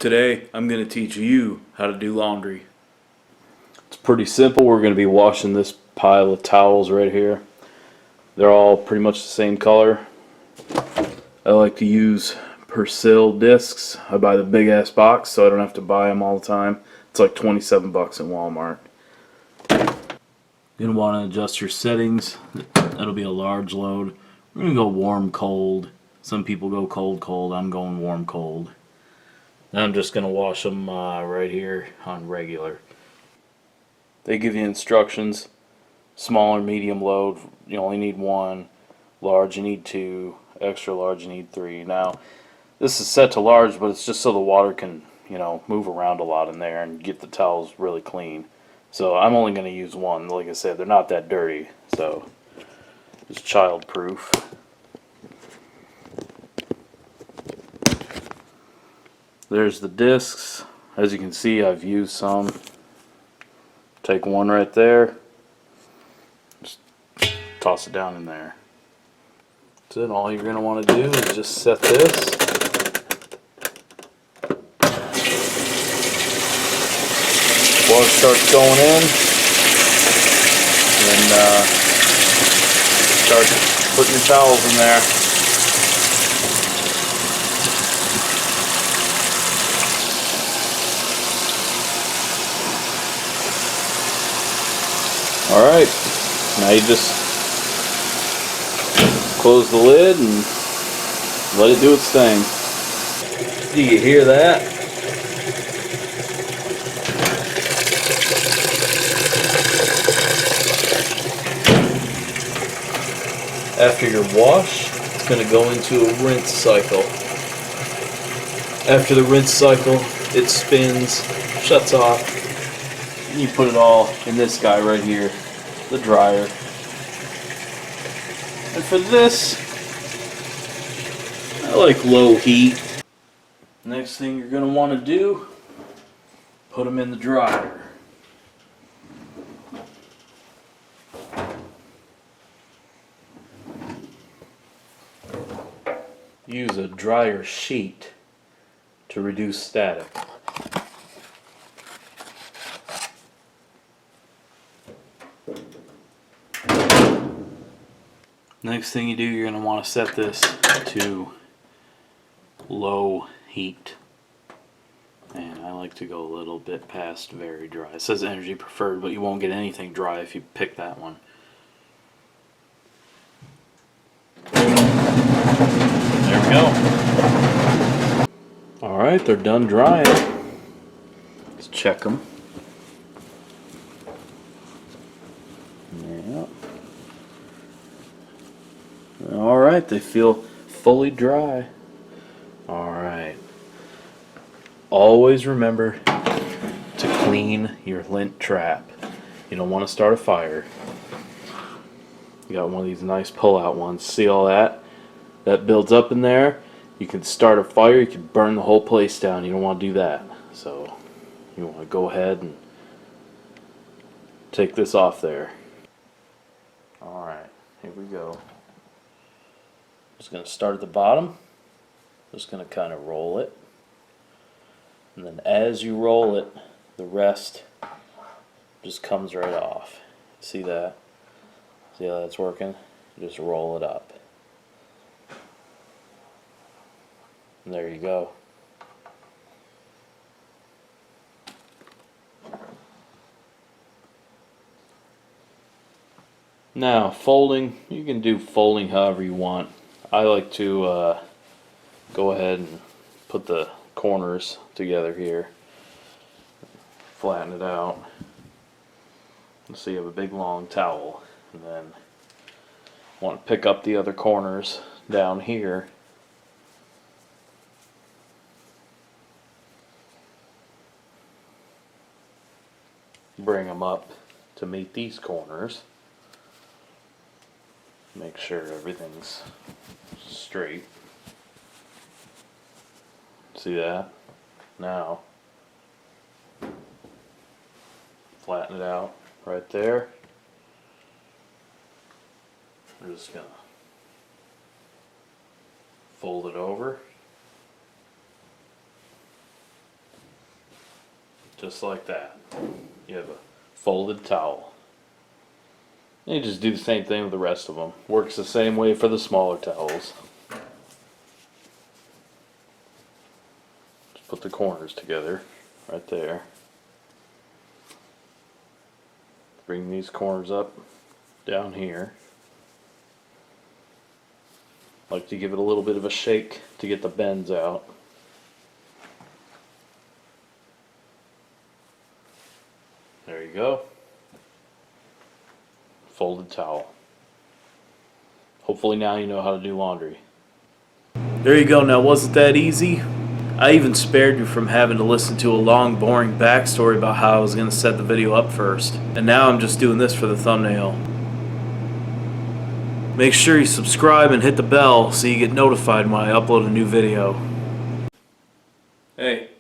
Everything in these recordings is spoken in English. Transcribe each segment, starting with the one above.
Today, I'm going to teach you how to do laundry. It's pretty simple. We're going to be washing this pile of towels right here. They're all pretty much the same color. I like to use Persil discs. I buy the big ass box so I don't have to buy them all the time. It's like 27 bucks in Walmart. You're going to want to adjust your settings. That'll be a large load. We're going to go warm, cold. Some people go cold, cold. I'm going warm, cold. I'm just going to wash them right here on regular. They give you instructions. Small or medium load, you only need one. Large, you need two. Extra large, you need three. Now, this is set to large, but it's just so the water can, move around a lot in there and get the towels really clean. So I'm only going to use one. Like I said, they're not that dirty. So it's child proof. There's the discs. As you can see, I've used some. Take one right there. Just toss it down in there. That's it. All you're going to want to do is just set this. Water starts going in. And start putting your towels in there. Alright, now you just close the lid and let it do its thing. Do you hear that? After your wash, it's going to go into a rinse cycle. After the rinse cycle, it spins, shuts off. You put it all in this guy right here, the dryer. And for this, I like low heat. Next thing you're going to want to do, put them in the dryer. Use a dryer sheet to reduce static. Next thing you do, you're going to want to set this to low heat. And I like to go a little bit past very dry. It says energy preferred, but you won't get anything dry if you pick that one. There we go. Alright, they're done drying. Let's check them. Yeah. Alright, they feel fully dry. Alright. Always remember to clean your lint trap. You don't want to start a fire. You got one of these nice pull-out ones. See all that? That builds up in there. You can start a fire. You can burn the whole place down. You don't want to do that. So you want to go ahead and take this off there. Alright, here we go. Just going to start at the bottom. Just going to kind of roll it. And then as you roll it, the rest just comes right off. See that? See how that's working? Just roll it up. And there you go. Now, folding, you can do folding however you want. I like to go ahead and put the corners together here, flatten it out. So you have a big long towel, and then want to pick up the other corners down here. Bring them up to meet these corners. Make sure everything's straight. See that? Now, flatten it out right there. We're just gonna fold it over. just like that. You have a folded towel. And you just do the same thing with the rest of them. Works the same way for the smaller towels. Just put the corners together right there. Bring these corners up down here. Like to give it a little bit of a shake to get the bends out. There you go. Folded towel. Hopefully now you know how to do laundry. There you go. Now, wasn't that easy? I even spared you from having to listen to a long, boring backstory about how I was going to set the video up first. And now I'm just doing this for the thumbnail. Make sure you subscribe and hit the bell so you get notified when I upload a new video. Hey,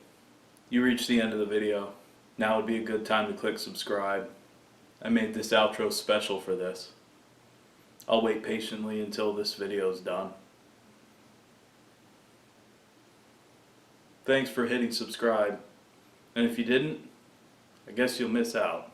you reached the end of the video. Now would be a good time to click subscribe. I made this outro special for this. I'll wait patiently until this video is done. Thanks for hitting subscribe. And if you didn't, I guess you'll miss out.